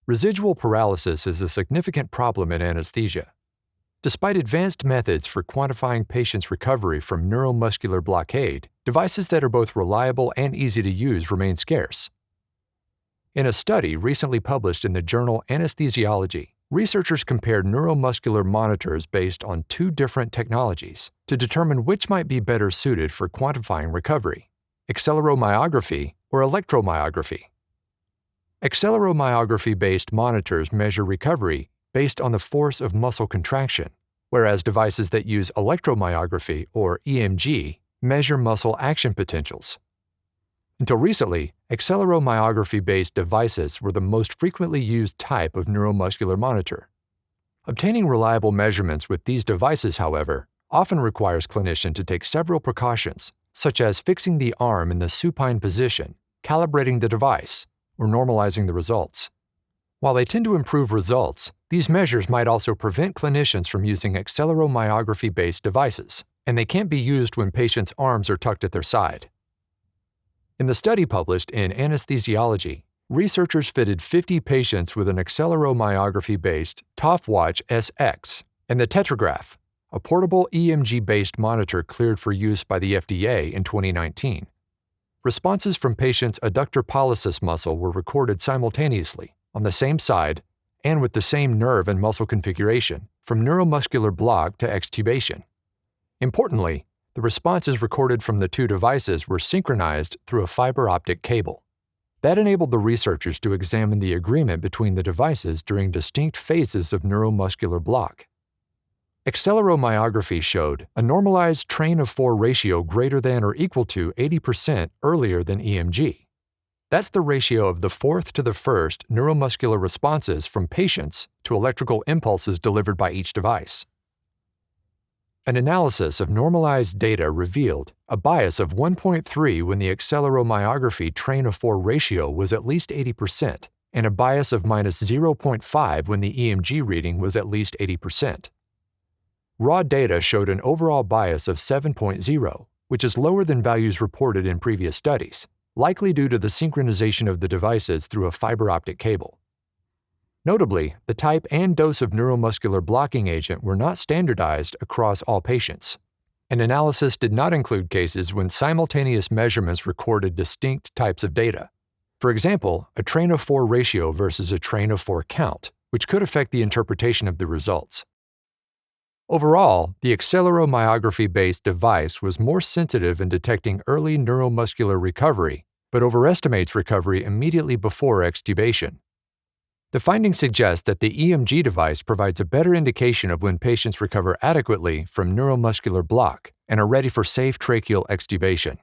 Residual paralysis is a significant problem in anesthesia. Despite advanced methods for quantifying patients' recovery from neuromuscular blockade, devices that are both reliable and easy to use remain scarce. In a study recently published in the journal Anesthesiology, researchers compared neuromuscular monitors based on two different technologies to determine which might be better suited for quantifying recovery: acceleromyography or electromyography. Acceleromyography-based monitors measure recovery based on the force of muscle contraction, whereas devices that use electromyography or EMG measure muscle action potentials. Until recently, acceleromyography-based devices were the most frequently used type of neuromuscular monitor. Obtaining reliable measurements with these devices, however, often requires clinicians to take several precautions, such as fixing the arm in the supine position, calibrating the device, or normalizing the results. While they tend to improve results, these measures might also prevent clinicians from using acceleromyography-based devices, and they can't be used when patients' arms are tucked at their side. In the study published in Anesthesiology, researchers fitted 50 patients with an acceleromyography-based TOF-Watch SX and the TetraGraph, a portable EMG-based monitor cleared for use by the FDA in 2019. Responses from patients' adductor pollicis muscle were recorded simultaneously, on the same side, and with the same nerve and muscle configuration, from neuromuscular block to extubation. Importantly, the responses recorded from the two devices were synchronized through a fiber optic cable. That enabled the researchers to examine the agreement between the devices during distinct phases of neuromuscular block. Acceleromyography showed a normalized train-of-4 ratio greater than or equal to 80% earlier than EMG. That's the ratio of the fourth to the first neuromuscular responses from patients to electrical impulses delivered by each device. An analysis of normalized data revealed a bias of 1.3 when the acceleromyography train-of-4 ratio was at least 80%, and a bias of -0.5 when the EMG reading was at least 80%. Raw data showed an overall bias of 7.0, which is lower than values reported in previous studies, likely due to the synchronization of the devices through a fiber optic cable. Notably, the type and dose of neuromuscular blocking agent were not standardized across all patients. An analysis did not include cases when simultaneous measurements recorded distinct types of data. For example, a train-of-4 ratio versus a train-of-4 count, which could affect the interpretation of the results. Overall, the acceleromyography-based device was more sensitive in detecting early neuromuscular recovery, but overestimates recovery immediately before extubation. The findings suggest that the EMG device provides a better indication of when patients recover adequately from neuromuscular block and are ready for safe tracheal extubation.